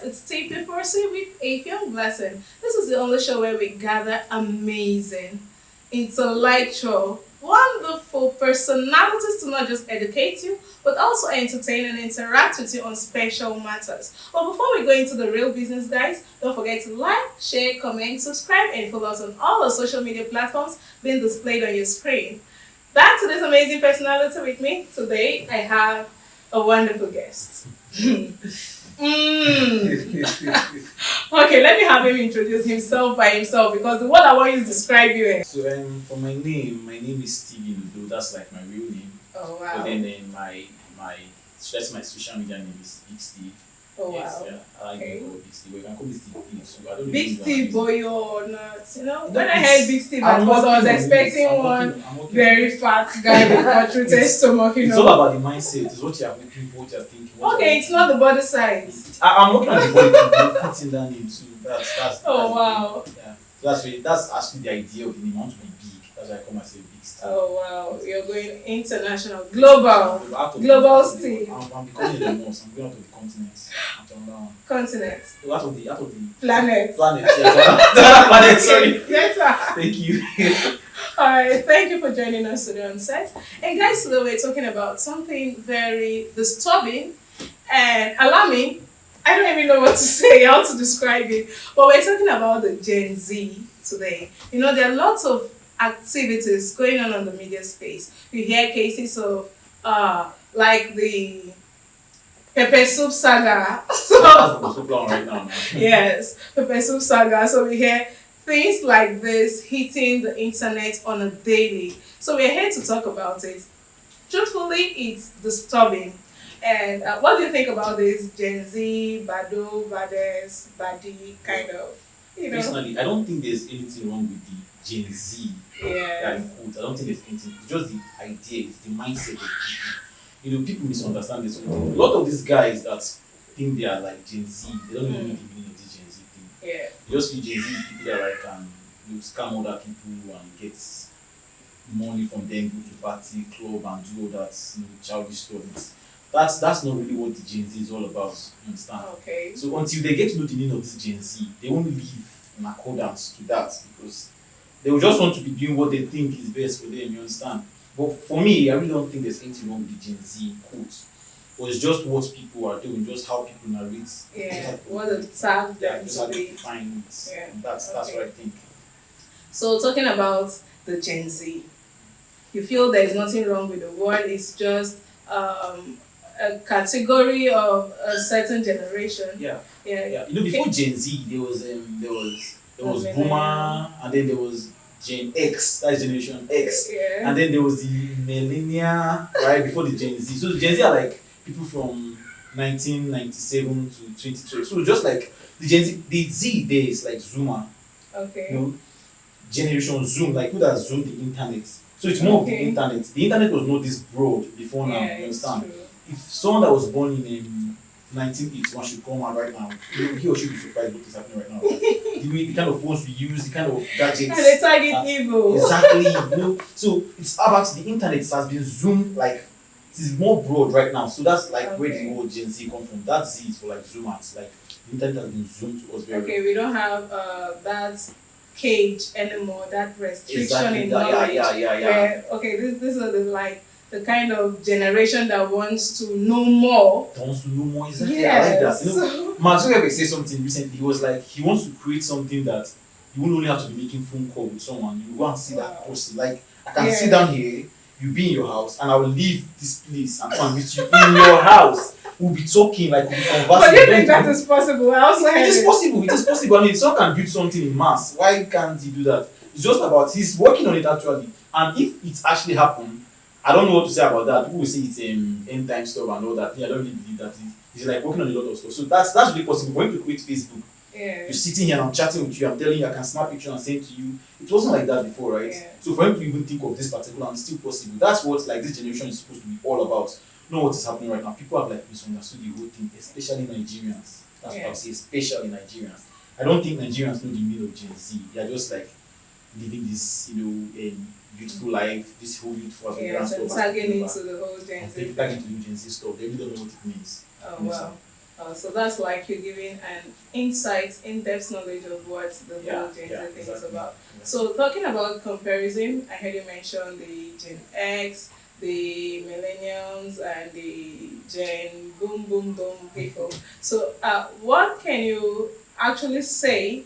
it's Tp4C with a young blessing. This is the only show where we gather amazing, intellectual, wonderful personalities to not just educate you, but also entertain and interact with you on special matters. But before we go into the real business, guys, don't forget to like, share, comment, subscribe, and follow us on all our social media platforms being displayed on your screen. Back to this amazing personality with me. Today, I have a wonderful guest. Okay, let me have him introduce himself by himself because the word I want you to describe you is. So for my name is Steven Udo. That's like my real name. Oh wow. But then my that's my social media name is Big Steve. Oh Yes, wow. yeah. I like Okay. to call Big Steve. But you can call me Steve P. So I don't Big really Steve know. boy or not, you know? No, When I it's- heard Big Steve, I'm I was working on it. expecting I'm one working on very it. fat guy with protruded stomach, you It's all know. about the mindset. It's what you are looking for, what you are thinking. What Okay, it's not the body size. I'm working on the body to fit in that name too. That's Oh the wow. thing. Yeah. That's actually the idea of the name. I want to be big. That's why I call myself Big Steve. Oh wow. You're going international, global, Out of global the- Steve. I'm becoming the most. I'm going out of the continents. I'm turning down. Continent, Out of the planet. planet. Yeah, planet. Sorry. Yes, sir. Thank you. Alright, thank you for joining us today on set. And guys, today we're talking about something very disturbing and alarming. I don't even know what to say, how to describe it. But we're talking about the Gen Z today. You know, there are lots of activities going on the media space. You hear cases of like the pepper soup saga. That's the most popular one right now. Yes, pepper soup saga. So we hear things like this hitting the internet on a daily. So we're here to talk about it. Truthfully, it's disturbing. And what do you think about this Gen Z, Bado, Bades, Badi kind of, you know? Personally, I don't think there's anything wrong with the Gen Z. Yeah. I don't think there's anything. It's just the idea, it's the mindset of people. You know, people misunderstand this. A lot of these guys that think they are like Gen Z, they don't even know the meaning of this Gen Z thing. Yeah. They just feel Gen Z is people that like you scam other people and get money from them, go to party, club and do all that childish stuff. That's not really what the Gen Z is all about. You understand? Okay. So until they get to know the meaning of this Gen Z, they won't live in accordance to that because they will just want to be doing what they think is best for them. You understand? But for me, I really don't think there's anything wrong with the Gen Z quote. But it's just what people are doing, just how people narrate. Yeah. What the tag Yeah, them just how to they be. define it. Yeah. That's Okay. what I think. So talking about the Gen Z, you feel there is nothing wrong with the word. It's just a category of a certain generation. Yeah. Yeah. Yeah. You know, before Gen Z, there was Millennial. Boomer, and then there was Gen X, that's Generation X. Yeah. And then there was the millennia, right, before the Gen Z. So the Gen Z are like people from 1997 to 2012. So just like the Gen Z, the Z there is like Zoomer, Okay. you know, Generation Zoom, like who that Zoom the internet. So it's more of the Okay. internet. The internet was not this broad before now, Yeah, you it's understand? true. If someone that was born in 1981 should come out right now, he or she will be surprised what is happening right now. The kind of phones we use, the kind of gadgets. And they target that- evil. Exactly, you know. So it's about the internet has been zoomed like it is more broad right now. So that's like where Okay. the whole Gen Z come from. That Z is for like zoomers. Like the internet has been zoomed to us very Okay, we don't have that cage anymore, that restriction exactly. in That, knowledge. yeah. Where, okay, this is the kind of generation that wants to know more. Don't know more exactly. I like that. You know, Yes. Mark Zuckerberg said something recently. He was like, he wants to create something that you won't only have to be making phone call with someone. You go and see that Wow. person. Like I can Yeah. sit down here, you be in your house, and I will leave this place and come and meet you in your house. We'll be talking, like we'll be conversing. But do you think Don't that is possible? I also heard It is it. possible. It is possible. I mean, someone can build something in mass. Why can't he do that? It's just about he's working on it actually. And if it actually happened, I don't know what to say about that. People will say it's end time stuff and all that. Yeah, I don't really believe that. He's like working on a lot of stuff. So that's really possible. For him to create Facebook, Yeah. you're sitting here and I'm chatting with you. I'm telling you, I can snap picture and send to you. It wasn't like that before, right? Yeah. So for him to even think of this particular, and it's still possible. That's what like this generation is supposed to be all about. Know what is happening right now. People have like misunderstood the whole thing, especially Nigerians. That's what I'll say, especially Nigerians. I don't think Nigerians know the meaning of Gen Z. They are just like living this, youthful life, this whole youthful Yes, and tagging into the whole Gen and Z. tagging into the Gen Z stuff. They really don't know what it means. Oh Yes, wow. So that's like you're giving an insight, in-depth knowledge of what the Yeah, whole Gen Z yeah, thing is exactly. about. Yeah. So talking about comparison, I heard you mention the Gen X, the Millenniums, and the Gen Boom Boom Boom people. So what can you actually say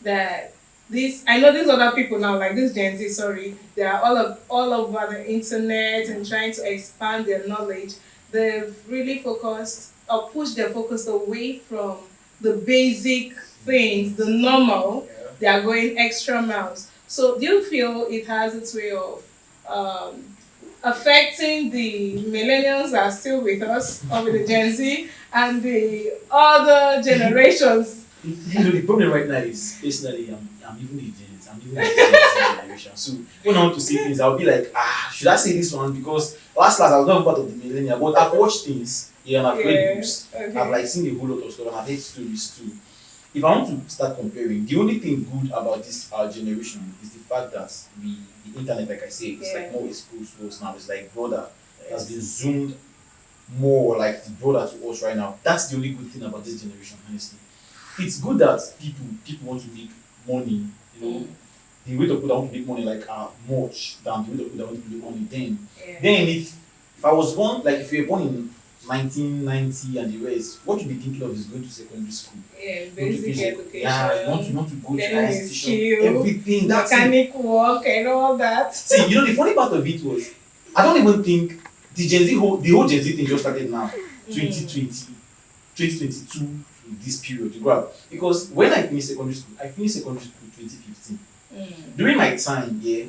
that this? I know these other people now, like this Gen Z. Sorry, they are all over the internet and trying to expand their knowledge. They've really focused or pushed their focus away from the basic things, the normal. Yeah. They are going extra miles. So do you feel it has its way of affecting the millennials that are still with us, or with the Gen Z, and the other generations? The problem right now is personally, I'm even the Gen Z, I'm even the Gen Z generation. So when I want to say things, I'll be like, should I say this one? Because last class I was not part of the millennial, but I've watched things, yeah, and I've read Yeah. books, I've Okay. like seen a whole lot of stuff, and I've heard stories too. If I want to start comparing, the only thing good about this our generation is the fact that the internet, like I say, it's like Yeah. more exposed to us now. It's like brother has been Yes. zoomed more like the brother to us right now. That's the only good thing about this generation, honestly. It's good that people want to make money, you know. Mm. The way the people that want to make money like are much than the way the people that want to make money then. Yeah. Then if I was born like if you were born in 1990 and the rest, what you'd be thinking of is going to secondary school. Yeah, Going to basic finish it. Yeah, you want to go to higher learning a institution, skill, everything. That's it. mechanic work, and all that. See, the funny part of it was I don't even think the whole Gen Z thing just started now, 2020, 2022 to this period, you grab. Because when I finished secondary school 2015. Mm. During my time, yeah,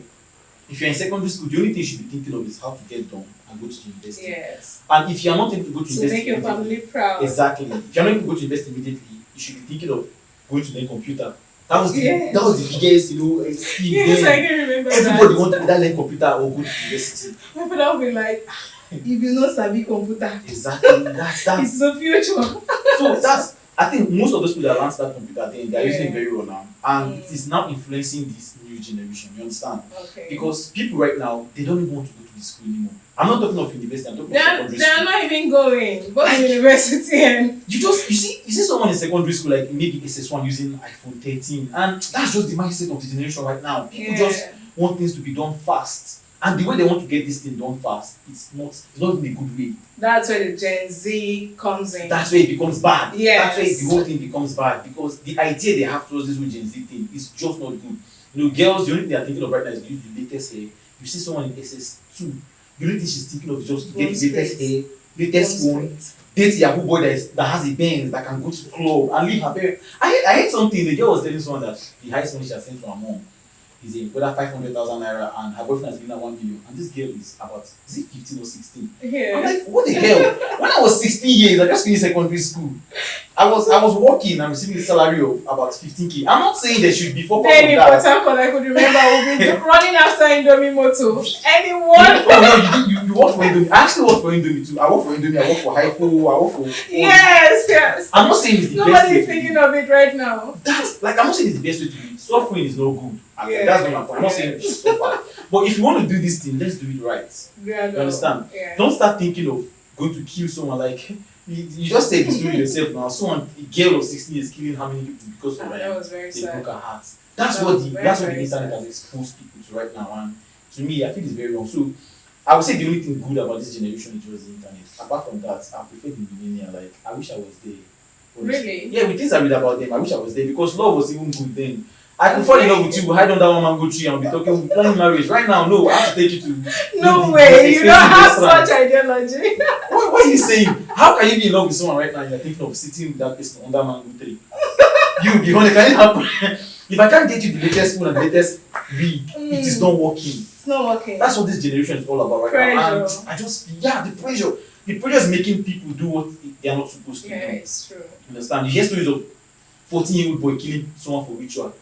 if you're in secondary school, the only thing you should be thinking of is how to get done and go to university. Yes. And if you're not able to go to To university, make your family proud. exactly. If you're not able to go to university immediately, you should be thinking of going to learn computer. That was the biggest, skill. Yes, I Then can remember everybody that. want to either learn computer or go to university. My father will be like, if you know Sabi computer, Exactly. That's it's the future. so that's I think most of those people that learn that computer thing, they're using it Yeah. very well now. And it Mm. is now influencing this new generation, you understand? Okay. Because people right now, they don't even want to go to the school anymore. I'm not talking of university, I'm talking of secondary They're school. not even going, both university and You see someone in secondary school like maybe SS1 using iPhone 13, and that's just the mindset of the generation right now. People just want things to be done fast. And the way they want to get this thing done fast, it's not even a good way. that's where the Gen Z comes in. That's where it becomes bad. Yes. That's where the whole thing becomes bad because the idea they have towards this whole Gen Z thing is just not good. Girls, the only thing they're thinking of right now is to use the latest hair. You see someone in SS2, the only thing she's thinking of is just to get the latest hair, latest phone, date Yahoo boy that has a Benz that can go to club and leave her parents. I heard something. The girl was telling someone that the highest money she has sent to her mom is a whether 500,000 naira and her boyfriend has given her 1 million and this girl is about is it 15 or 16. Yeah. I'm like, what the hell? When I was 16 years, I just finished secondary school. I was working and receiving a salary of about 15K. I'm not saying they should be focused Then on in that. Port Harcourt, I could remember we've been running after Indomie Moto. Anyone? Oh no, you work for Indomie. I actually work for Indomie too. I work for Indomie, I work for Hypo, I work for Yes. I'm not saying it's the best Nobody way is to be. thinking of it right now. That's like I'm not saying it's the best way to be. Suffering is not good. Yeah. That's not my point. I'm not Yeah. saying you should suffer. But if you want to do this thing, let's do it right. Gradual. You understand? Yeah. Don't start thinking of going to kill someone like you just said the story yourself now. Someone a girl of 16 years killing how many people because of That was very they sad. broke her heart. That's That what was the very, that's what the very internet sad. has exposed people to right now. And to me, I feel it's very wrong. So I would say the only thing good about this generation is just the internet. Apart from that, I prefer the millennial. Like I wish I was there. Honestly. Really? Yeah, with things I read about them, I wish I was there because love was even good then. I could fall in love with you, hide under one mango tree, and be talking, we'll be planning marriage. Right now, no, I have to take you to. No the way, most you don't expensive have restaurant. such ideology. What are you saying? How can you be in love with someone right now and you're thinking of sitting with that person under mango tree? You be honest, can it happen? If I can't get you the latest phone and the latest wig, it is not working. It's not working. That's what this generation is all about right now. Pressure. And I just the pressure. The pressure is making people do what they are not supposed to Yeah, do. it's true. Understand? You hear stories of 14-year-old boy killing someone for ritual.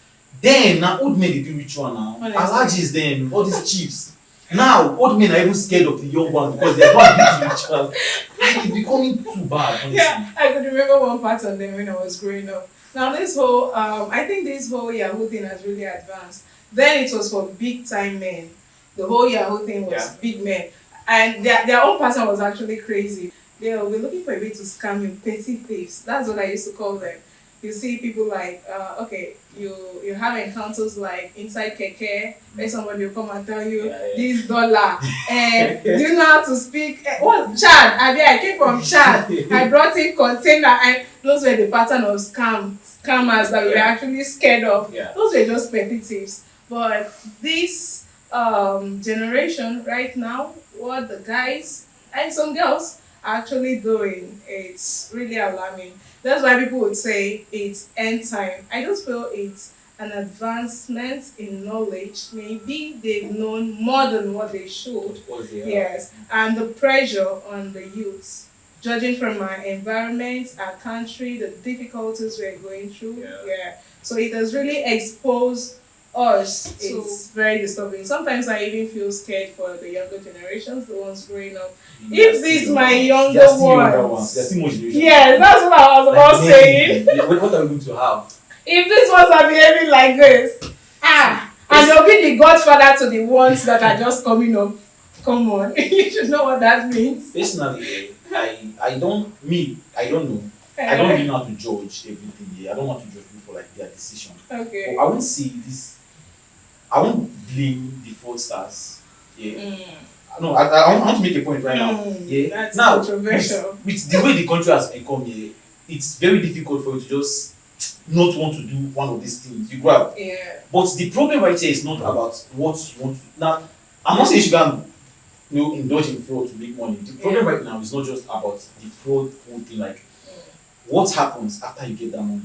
Then now old men they do ritual now. Honestly. Allergies then, all these chiefs. Now old men are even scared of the young ones because they are not doing rituals. Like it's becoming too bad, honestly. Yeah, I could remember one part on them when I was growing up. Now this whole, I think this whole Yahoo thing has really advanced. Then it was for big time men. The whole Yahoo thing was Yeah. big men, and their own pattern was actually crazy. they'll be looking for a way to scam you, petty thieves. That's what I used to call them. You see people like, okay, you have encounters like inside keke, where somebody will come and tell you Yeah, yeah. this dollar, and do you know how to speak? What Chad? I came from Chad. I brought in container, and those were the pattern of scammers that we were Yeah. actually scared of. Yeah. Those were just petty thieves. But this generation right now, what the guys and some girls are actually doing, it's really alarming. That's why people would say it's end time. I just feel it's an advancement in knowledge. Maybe they've known more than what they should. Of course they are. Yes, and the pressure on the youth. Judging from our environment, our country, the difficulties we're going through, Yeah. yeah. So it has really exposed us. It's very disturbing. Sometimes I even feel scared for the younger generations, the ones growing up. If these my younger ones, There's still more generation. yes, that's what I was about Like, saying. maybe, what are we going to have? If these ones are behaving like this, and they'll be the godfather to the ones that are just coming up. Come on, you should know what that means. Personally, I don't know. I don't really know how to judge everything here. I don't want to judge people for like their decision. Okay. But I won't say this. I won't blame the fraudsters. Yeah. No, I want to make a point right now. Yeah. That's Now, controversial. with the way the country has become here, it's very difficult for you to just not want to do one of these things. You grab. Yeah. But the problem right here is not about what you want to. Now, I'm not saying you can indulge in fraud to make money. The problem right now is not just about the fraud whole thing. Like, what happens after you get that money?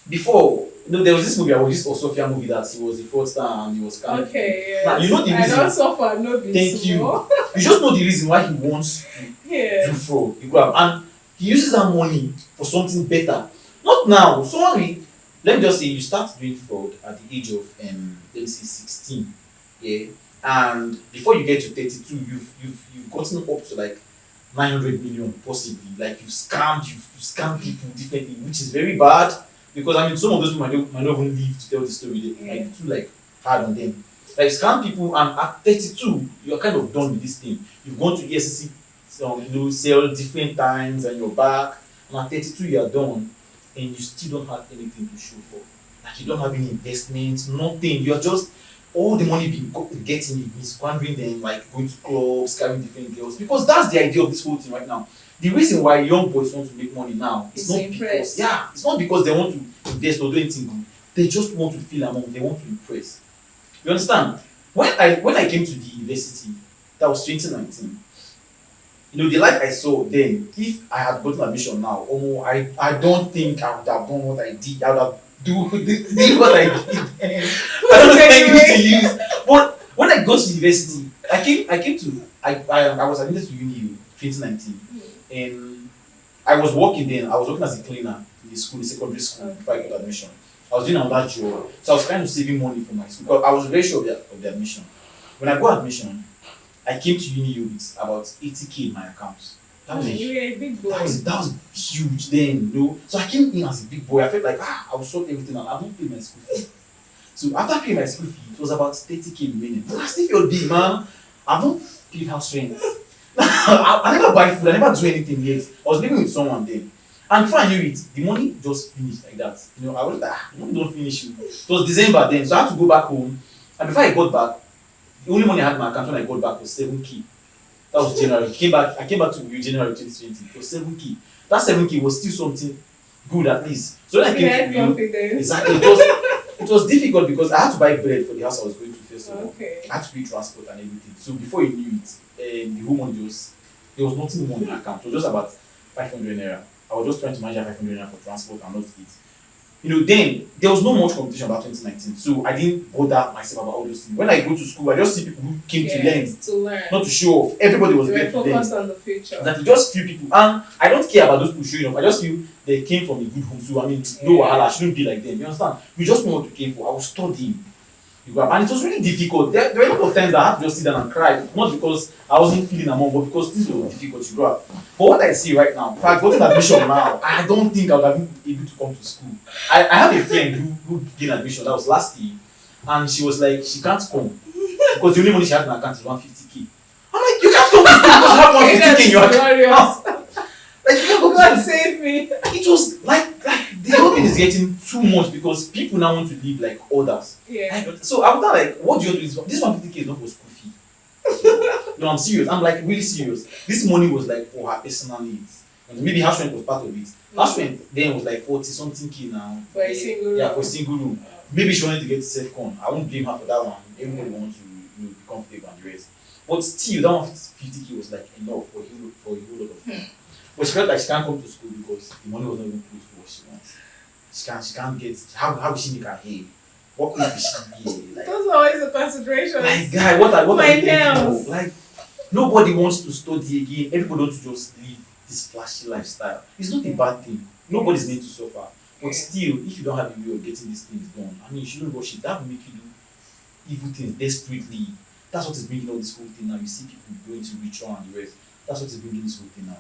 Before, there was this movie, this Osofia movie that he was a fraudster and he was kind Okay. Yes. Now, you know the I reason. don't suffer no be Thank you. small. You just know the reason why he wants to Yeah. do fraud. You grab, and he uses that money for something better. Not now. Sorry. Let me just say you start doing fraud at the age of let me say 16. Yeah. And before you get to 32, you've gotten up to like 900 million possibly. Like you've scammed people differently, which is very bad. Because I mean, some of those people might not even live to tell the story. Like too like hard on them. Like scam people, and at 32, you're kind of done with this thing. You've gone to ESCC, sell different times, and you're back. And at 32, you're done, and you still don't have anything to show for. Like you don't have any investments, nothing. You're just all the money getting, you've been squandering them, like going to clubs, carrying different girls. Because that's the idea of this whole thing right now. The reason why young boys want to make money now is not because it's not because they want to invest or do anything good. They just want to feel among. They want to impress. You understand? When I came to the university, that was 2019. The life I saw then, if I had gotten admission now, I don't think I would have done what I did. I would have did what I did. I don't know the to use. But when I got to university, I was admitted to uni 2019. And I was working then. I was working as a cleaner in the secondary school, before I got admission. I was doing another job, so I was kind of saving money for my school because I was very sure of the admission. When I got admission, I came to uni with about 80K in my account. That was You were a big boy. that was huge then, So I came in as a big boy. I felt like I will sort everything out. I won't pay my school fee. So after paying my school fee, it was about 30K remaining. But I still feel big, man. I don't pay house rent. I never buy food, I never do anything yet. I was living with someone then. And before I knew it, the money just finished like that. I was like, the money don't finish. It was December then, so I had to go back home. And before I got back, the only money I had in my account when I got back was 7K. That was January. I came back to January 2020. It was 7K. That 7K was still something good at least. So when I came to confidence. exactly, it was difficult because I had to buy bread for the house I was going to first of all. Okay. I had to pay transport and everything. So before you knew it, the whole money there was nothing more in my account. It was just about 500 naira. I was just trying to manage 500 naira for transport and not eat. Then there was no much competition about 2019, so I didn't bother myself about all those things. When I go to school, I just see people who came to learn, not to show off. Everybody was they there were to learn. focused on the future. That just few people, and I don't care about those people showing off. I just feel they came from a good home, so I mean, no wahala, I shouldn't be like them. You understand? We just know what we came for. I was studying. And it was really difficult. There were a lot of times that I had to just sit down and cry. Not because I wasn't feeling among, but because things were difficult to grow up. But what I see right now, if I got an admission now, I don't think I would have been able to come to school. I have a friend who gained admission, that was last year, and she was like, she can't come. Because the only money she had in her account is 150K. I'm like, you can't come to school because you have 150K in your account. God save me. it was like the whole thing is getting too much because people now want to live like others. Yeah. So after like, what do you do? This 150K is not for school fee. No, I'm serious. I'm like really serious. This money was like for her personal needs. And maybe house rent was part of it. House rent then was like 40 something K now. For a single room. Yeah, for a single room. Maybe she wanted to get self-con. I won't blame her for that one. Everybody wants to be comfortable and the rest. But still, that 150K was like enough for a whole lot of things. But she felt like she can't come to school because the money was not even close to what she wants. She can't get, how will she make her hay? What place will she be? Like, Those are always the considerations. like guy, what are My you thinking nails. of? Like, nobody wants to study again. Everybody wants to just live this flashy lifestyle. It's not a bad thing. Nobody's meant to suffer. But still, if you don't have a way of getting these things done, I mean, you shouldn't rush it. That will make you do evil things desperately. That's what is bringing all this whole thing now. You see people going to ritual and the rest. That's what is bringing this whole thing now.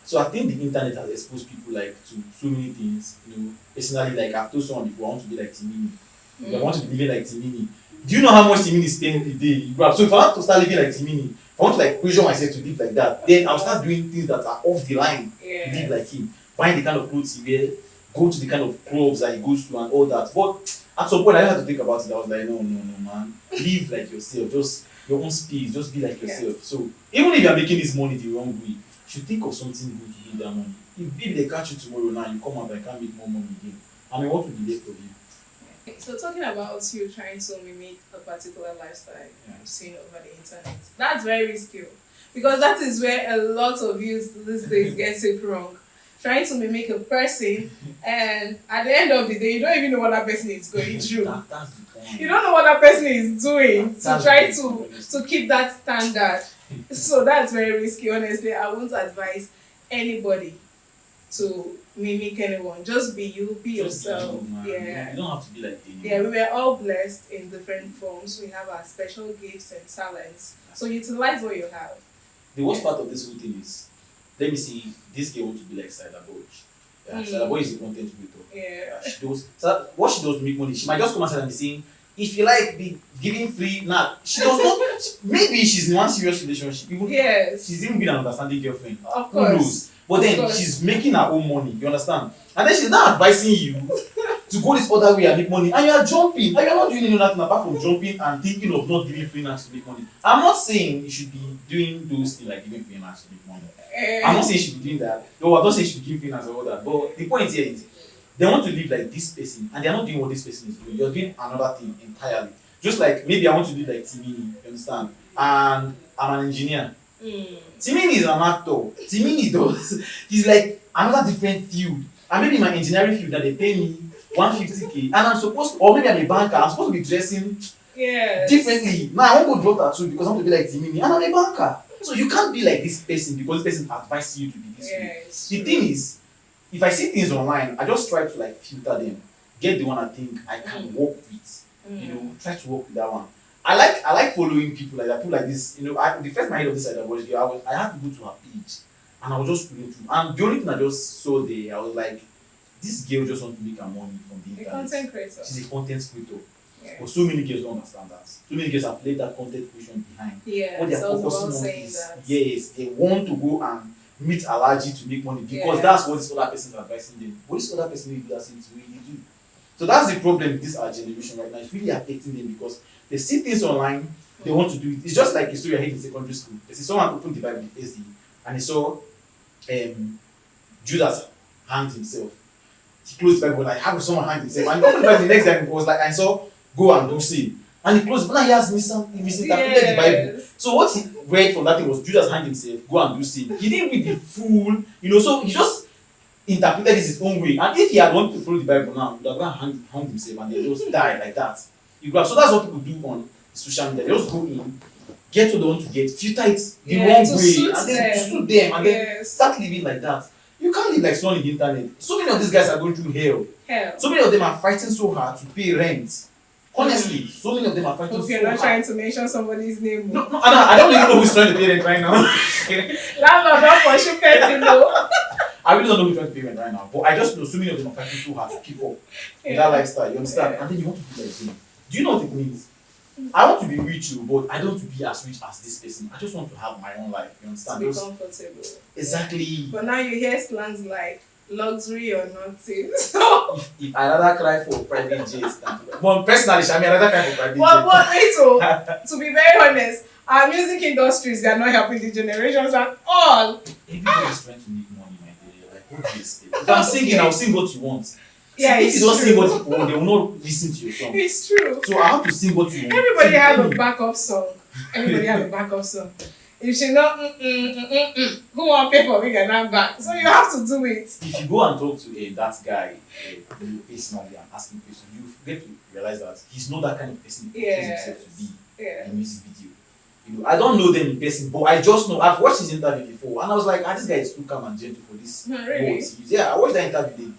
So I think the internet has exposed people like to so many things. You know, personally, like I've told someone before, I want to be like Timini. I want to be living like Timini. Do you know how much Timini spends a day? So if I want to start living like Timini, if I want to like pressure myself to live like that, then I'll start doing things that are off the line to live like him. Buying the kind of clothes he wears, go to the kind of clubs that he goes to and all that. But at some point I had to think about it. I was like, no, man. Live like yourself. Just your own speed. Just be like yourself. So even if you're making this money the wrong way, you should think of something good to do with that money. If maybe they catch you tomorrow now, you come out and can't make more money again. I mean, what would be left of you? So talking about you trying to mimic a particular lifestyle you've seen over the internet, that's very risky because that is where a lot of youth these days get it wrong. Trying to mimic a person, and at the end of the day, you don't even know what that person is going through. That's the point. You don't know what that person is doing to That's try the to point. keep that standard. So that's very risky. Honestly, I won't advise anybody to mimic anyone. Just be you, be Just be yourself. you, man. Yeah. You don't have to be like them. Yeah, we were all blessed in different forms. We have our special gifts and talents. So utilize what you have. The worst part of this whole thing is, let me see, this girl wants to be like Sada Boy. Yeah, Sada Boy is a content creator. Yeah. She does, so what she does to make money, she might just come outside and be saying, if you like be giving free, nah, she does not, maybe she's in one serious relationship, even Yes. she's even been an understanding girlfriend. Of Who knows? course. But then she's making her own money, you understand? And then she's not advising you to go this other way and make money, and you are jumping, and you're not doing nothing apart from jumping and thinking of not giving freelance to make money. I'm not saying you should be doing those things like giving freelance to make money. I'm not saying you should be doing that. No, I'm not saying you should be giving freelance and all that. But the point here is, they want to live like this person, and they're not doing what this person is doing. You're doing another thing entirely. Just like maybe I want to live like Timini, you understand? And I'm an engineer. Timini is an actor. Timini does. He's like another different field. And maybe my engineering field that they pay me 150K, and I'm supposed to, or maybe I'm a banker, I'm supposed to be dressing differently. Now I won't go draw tattoo because I want to be like Timini, and I'm a banker. So you can't be like this person because this person advises you to be this way. The thing is, if I see things online, I just try to like filter them, get the one I think I can work with. You know, try to work with that one. I like following people like that, people like this. You know, the first my head of this side was I had to go to her page, and I was just scrolling through. And the only thing I just saw there, I was like, this girl just wants to make her money from the internet. Content creator. She's a content creator. Yeah. But so many girls don't understand that. So many girls have left that content creation behind. Yeah. What they're So I was focusing about on saying is that. yes, they want to go and meet allergy to make money because Yeah. that's what this other person is advising them. What this other person will do that thing to really do. So that's the problem with this our generation right now. It's really affecting them because they see things online, they want to do it. It's just like a story I heard in secondary school. They see someone opened the Bible the first day and he saw Judas hanged himself. He closed the Bible like, how will someone hang himself? And he opened the Bible the next time it was like, I saw go and do sin. And he closed, but now he has misinterpreted the Bible. So what he read from that thing was Judas hanged himself, go and do sin. He didn't read the full, so he just interpreted this his own way. And if he had wanted to follow the Bible now, he would have gone and hanged himself and they just die like that. So that's what people do on social media. They just go in, get what they want to get, filter it the wrong way, and then suit them, and then start living like that. You can't live like someone in the internet. So many of these guys are going through hell. So many of them are fighting so hard to pay rent. Honestly, so many of them are fighting so hard. You're not trying to mention somebody's name. No, I don't even know who's trying to pay rent right now. Landlord, don't pursue person, though. I really don't know who's trying to pay rent right now, but I just know so many of them are fighting so hard to keep up with that lifestyle. You understand? And then you want to be like them. Do you know what it means? I want to be rich, but I don't want to be as rich as this person. I just want to have my own life. You To understand? be Those, comfortable. exactly. But now you hear slangs like luxury or nothing. So, If I rather cry for private jets than but personally, Shami, I rather cry for private but jets. wait, so to be very honest, our music industries, they are not helping the generations at all. Everybody's trying to make money, my dear. Like, what do you expect? If I'm singing, I'll sing what you want. Yeah, If you it's don't sing what true. you want, they will not listen to your song. It's true. So I have to sing what you want. Everybody See, have a me. backup song. Everybody have a backup song. If she not, who want pay for me and I'm back? So you have to do it. If you go and talk to that guy personally and ask him questions, you get to realize that he's not that kind of person he portrays himself to be Yeah. in music video. I don't know them in person, but I just know I've watched his interview before, and I was like, this guy is too calm and gentle for this. Really? Words. Yeah, I watched that interview.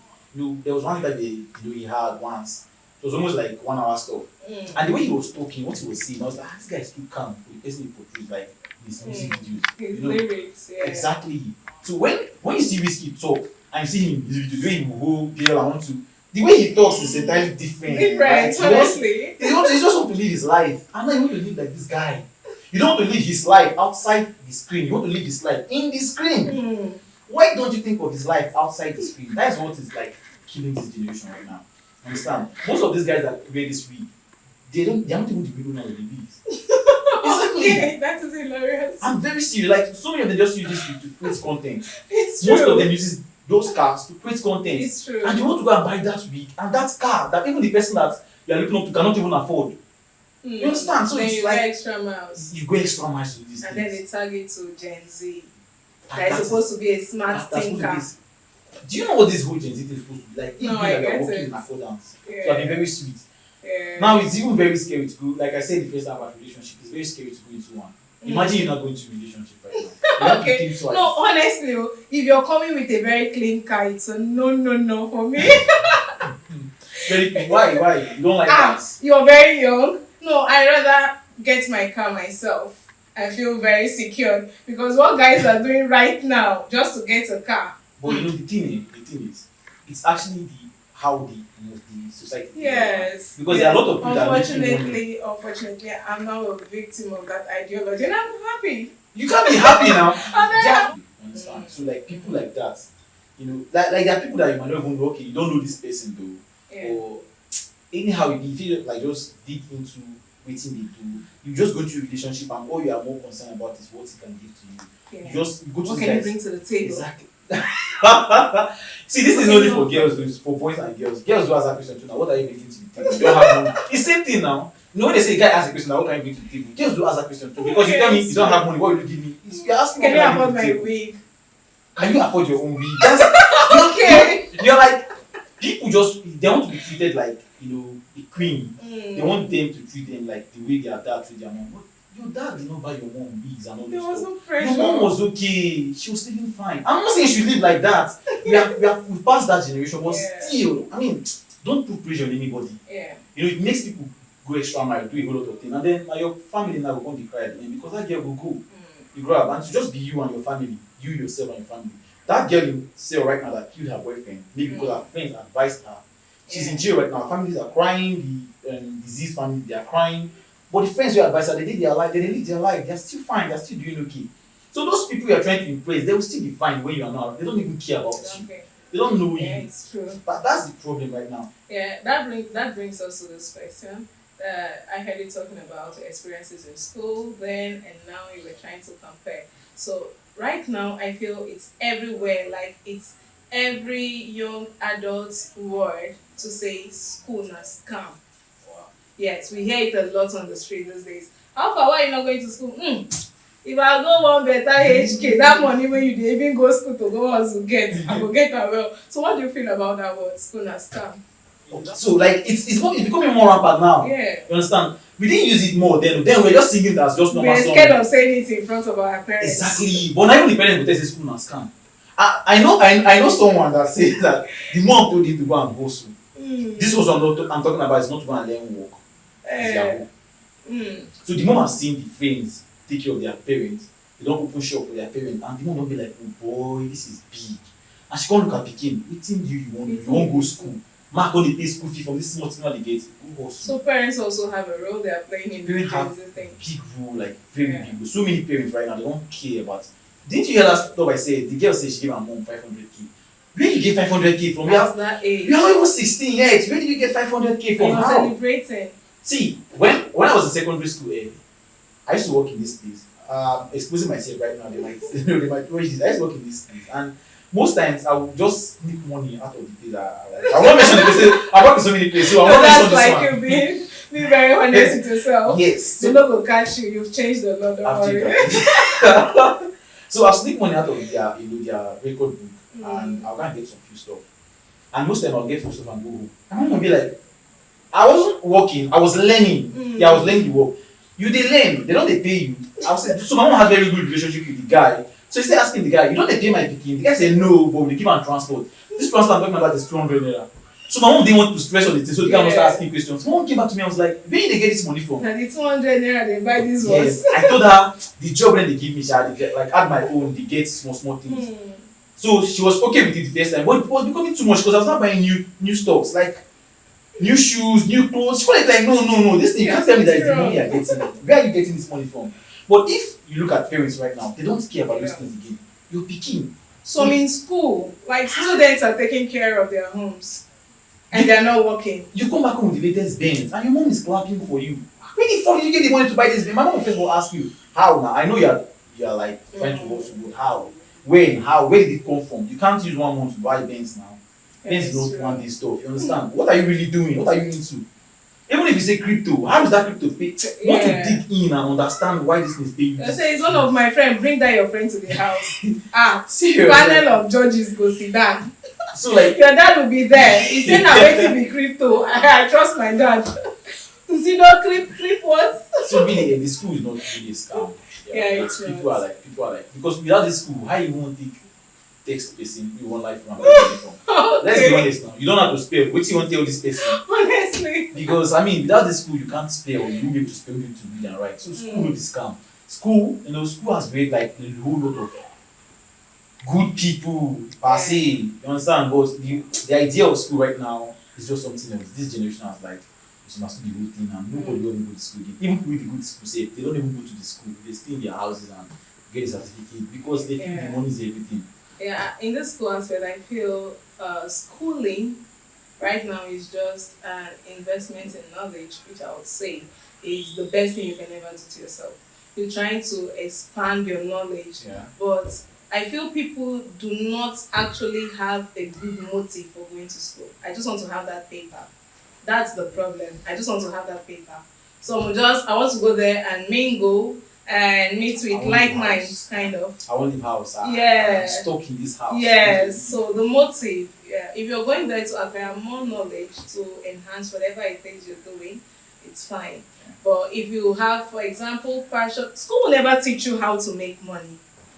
There was one interview he had once. It was almost like 1 hour stuff, and the way he was talking, what he was saying, I was like, this guy is too calm for the person he portrays, like his music videos. His lyrics, yeah. Exactly. So when you see Whiskey talk and you see him, the way he will go, girl, I want to. The way he talks is entirely different. Different, honestly. He just want to live his life. And now you want to live like this guy. You don't want to live his life outside the screen. You want to live his life in the screen. Why don't you think of his life outside the screen? That's what is like killing this generation right now. Understand? Most of these guys that wear this wig, they're not even the people now with the wigs. Exactly. Okay, that is hilarious. I'm very serious. Like so many of them just use this to create content. It's true. Most of them uses those cars to create content. It's true. And you want to go and buy that wig and that car that even the person that you are looking up to cannot even afford. You understand? So then it's you like go extra miles. you go extra miles to this. And then they target to Gen Z. And That is that supposed to be a smart that's thinker. do you know what this whole Gen Z thing is supposed to be like? If No, you I like get you're working it. in accordance. Yeah. So I've been very sweet. Yeah. Now it's even very scary to go. Like I said, the first time about relationship, it's very scary to go into one. Imagine you're not going to a relationship right now. You have to Okay. think twice. No, honestly, if you're coming with a very clean car, it's a no for me. Very why? You don't like that? You're very young. No, I rather get my car myself. I feel very secure because what guys are doing right now just to get a car. But the thing is, it's actually how the society. Yes. Because there are a lot of people that are making money. Unfortunately, I'm now a victim of that ideology, and I'm happy. You can't be happy now. I'm very happy. Understand? So like people like that, like there are people that you might not even know. Okay, you don't know this person though, Yeah. or anyhow you feel like just dig into waiting they do. You just go to a relationship and all you are more concerned about is what he can give to you. Yeah. You go to What the can you guys. bring to the table? Exactly. See, this is only for girls, though. It's for boys and girls. Girls do ask that question too. Now, what are you bringing to the table? You don't have money. It's the same thing now. You know when they say guy ask a question, now what can you bring to the table? Girls do ask that question too. Because you tell me you don't have money, what will you give me? You're asking Can you what I afford bring to the my table. wig? Can you afford your own wig? That's Okay. you're like people just they want to be treated like a queen. They want them to treat them like the way their dad treat their mom. But your dad did not buy your mom wigs and all There this was stuff. no pressure. Your mom was okay. She was living fine. I'm not saying she live like that. We've passed that generation, but Yeah. still, I mean, don't put pressure on anybody. Yeah. It makes people go extra mile, do a whole lot of things, and then your family now will come to cry at the end because that girl will go. You grow up, and to just be you and your family, you yourself and your family. That girl in cell right now that killed her boyfriend, maybe because her friends advised her. She's in jail right now. Her families are crying. The diseased family, they are crying. But the friends who advise her, they live their life. They're still fine. They're still doing okay. So those people you are trying to impress, they will still be fine when you are not. They don't even care about you. Okay. They don't know Yeah, you. it's true. But that's the problem right now. Yeah, that brings us to this question. I heard you talking about your experiences in school then, and now you were trying to compare. So right now, I feel it's everywhere. Like it's every young adult's word to say school na scam. Wow. Yes, we hear it a lot on the street these days. How far? Why you not going to school? If I go one better HK, that money when you dey even go school to go hustle get, I go get am well. So what do you feel about that word, school na scam? So like it's becoming more rampant now. Yeah. You understand? We didn't use it more then. Then we're just singing it as just normal We're song. scared of saying it in front of our parents. Exactly. But not even the parents will tell say school na scam. I know someone that says that the mom told him to go and hustle. This was I'm talking about is not to go and learn work. It's their work. So the mom has seen the friends take care of their parents. They don't open shop for their parents, and the mom don't be like, oh boy, this is big. And she can't look at pikin. Wetin you want? You won't go school. Mark only pay school fee from this small thing they get. Go So hustle. parents also have a role they are playing in the Parents have Gen Z thing. big role, like very Yeah. big role. So many parents right now they don't care about. Didn't you hear that stuff I said? The girl said she gave her mom 500K. Where did you get 500K from? That's that age. You are not even 16 yet. Where did you get 500K from? You're How? celebrating. See, when I was in secondary school, I used to work in this place. Exposing myself right now, they might they might watch this. I used to work in this place, and most times I would just sneak money out of the place. I won't mention the places. I work in so many places, so I So won't mention that's this like one. you being very honest with yourself. Yes. The logo will catch you. You've changed a lot. Don't I've worry. taken so I sneak money out of their record book, and I'll go and get some few stuff. And most time I'll get few stuff and go home. And my mom will be like, I wasn't working, I was learning. Yeah, I was learning the work. You they learn, they don't they pay you. I was saying, so my mom had very good relationship with the guy. So instead asking the guy, you don't they pay my pikin? The guy said no, but we give him transport. This transport I'm talking about is 200 naira. So my mom didn't want to stress on the thing, so the guy must start asking questions. My mom came back to me, I was like, where did they get this money from? And the 200 naira they buy these Yes, ones. I told her the job when they give me, they get, like add my own, they get small things. So she was okay with it the first time, but it was becoming too much because I was not buying new stocks, like new shoes, new clothes. She was like, no, this thing, you can't tell me that it's the money you're getting. Where are you getting this money from? But if you look at parents right now, they don't care about those things again. You're picking. So in school, like students are taking care of their homes and they're not working. You come back home with the latest Benz and your mom is clapping for you. Where the fuck did you get the money to buy this Benz? My mom first will ask you, how now? I know you're like trying to work so good. How? When? How? Where did it come from? You can't use 1 month to buy Benz now. Benz is not one day stuff. You understand? What are you really doing? What are you into? Even if you say crypto, how is that crypto pay? You want to dig in and understand why this thing is paying. I say it's one of my friends. Bring that your friend to the house. Serious. Panel of judges go sit down. So like Your dad will be there. He said now wait till be crypto. I trust my dad. See no clip what? so really the school is not really a scam. Yeah, it's people not. are like because without this school, how you won't take text person you want life from from. Let's be honest now. You don't have to spell. What you want to tell this person? Honestly. Because I mean without this school you can't spell, you won't be able to spell, you need to read and write. So school will be scam. School, school has made like a whole lot of good people per se. You understand? But the idea of school right now is just something else. This generation has like misunderstood the whole thing and nobody will even go to school again. Even people with the good school say they don't even go to the school, they stay in their houses and get a certificate because they feel the money is everything. Yeah, in this school aspect, I feel schooling right now is just an investment in knowledge, which I would say is the best thing you can ever do to yourself. You're trying to expand your knowledge, but I feel people do not actually have a good motive for going to school. I just want to have that paper. That's the problem. I just want to have that paper. So I want to go there and mingle and meet with like minds, kind of. I won't leave house. I'm stuck in this house. Yes. So the motive, if you're going there to acquire more knowledge to enhance whatever it is you're doing, it's fine. But if you have, for example, passion, school will never teach you how to make money.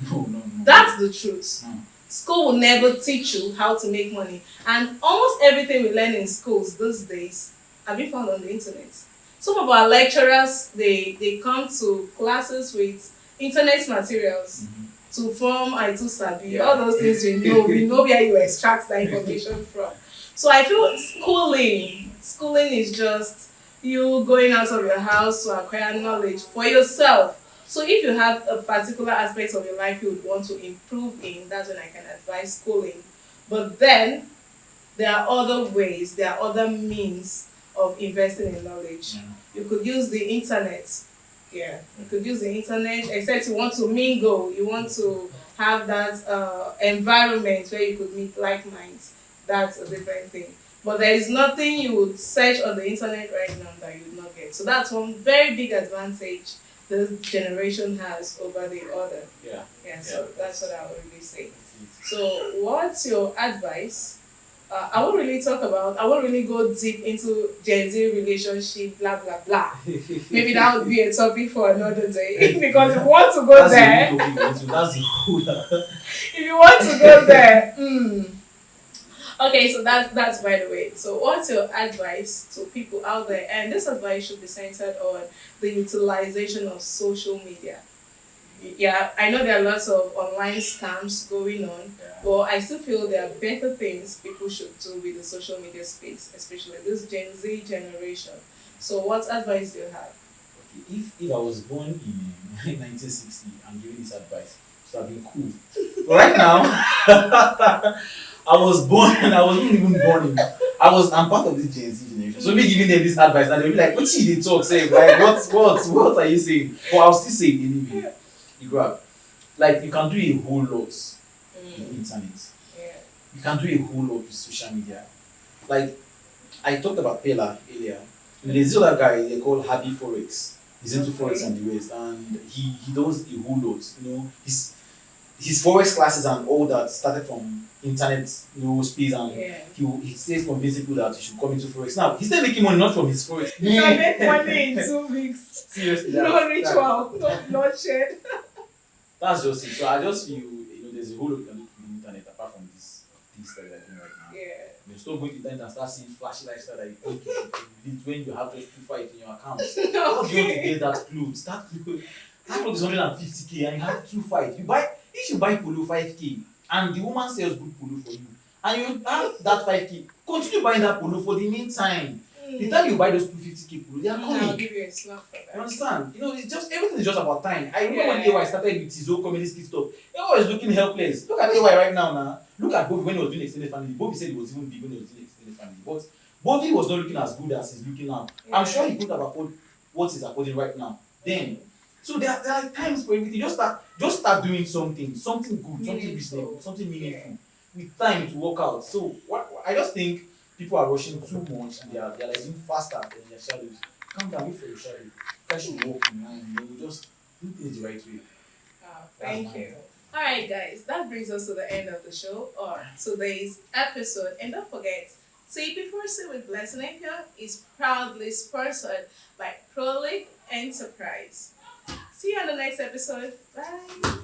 No. That's the truth. No. School will never teach you how to make money. And almost everything we learn in schools these days have been found on the internet. Some of our lecturers, they come to classes with internet materials to form I too sabi. All those things we know where you extract that information from. So I feel schooling is just you going out of your house to acquire knowledge for yourself. So if you have a particular aspect of your life you would want to improve in, that's when I can advise schooling. But then there are other ways, there are other means of investing in knowledge. You could use the internet. You could use the internet, except you want to mingle, you want to have that environment where you could meet like minds. That's a different thing. But there is nothing you would search on the internet right now that you would not get. So that's one very big advantage this generation has over the other. So that's what I would really say. So what's your advice? I won't really go deep into Gen Z relationship, blah, blah, blah. Maybe that would be a topic for another day. Because if you want to go there, if you want to go there, Okay, so that's by the way. So what's your advice to people out there? And this advice should be centered on the utilization of social media. Yeah, I know there are lots of online scams going on, Yeah. but I still feel there are better things people should do with the social media space, especially this Gen Z generation. So, what advice do you have? Okay, if I was born in 1960 and giving this advice, it would have been cool. But right now, I was born and I wasn't even born in. I'm part of this Gen Z generation. So me giving them this advice, and they'll be like, "What they talk say? Like, what are you saying?" But I'll still say it anyway. You grab, like you can do a whole lot in Mm, internet. yeah. You can do a whole lot with social media. Like I talked about Pela earlier. There's this other guy they call Happy Forex. He's into Forex Okay. and the West, and he does a whole lot. His Forex classes and all that started from internet, space, and Yeah. he stays convincing people that you should come into Forex. Now he's still making money not from his Forex. You can make money in 2 weeks. Seriously, No ritual, no bloodshed. that's just it. So I just feel there's a whole lot you can do with the internet apart from this things that we're doing right now. Yeah. You stop going to the internet and start seeing flashy lifestyle that you think you should do when you have just 2.5 in your account. How do you want to Okay. get that clothes? That clothes is 150K and you have 2.5. If you buy polo 5K and the woman sells good polo for you and you have that 5K, continue buying that polo for the meantime. The time you buy those 250K polo, they are I'll coming. give you a slap for You that. understand? It's just everything is just about time. I remember when Yeah. AY started with his own comedy skit stuff. AY was looking helpless. Look at AY right now. Look at Bobby when he was doing extended family. Bobby said he was even big when he was doing extended family. But Bobby was not looking as good as he's looking now. I'm sure he could have afforded what he's affording right now. Then, so there are times for everything. Just start doing something good, something Meaningful. reasonable, something Yeah. meaningful. With time to work out. So I just think people are rushing too much and they're like doing faster than their shadows. Calm down, wait for your shadow. You guys should walk in line. Just do things the right way. Thank you. All right, guys, that brings us to the end of the show or today's episode. And don't forget, Tp4C with Blessing Apia is proudly sponsored by Prolic Enterprise. See you on the next episode. Bye.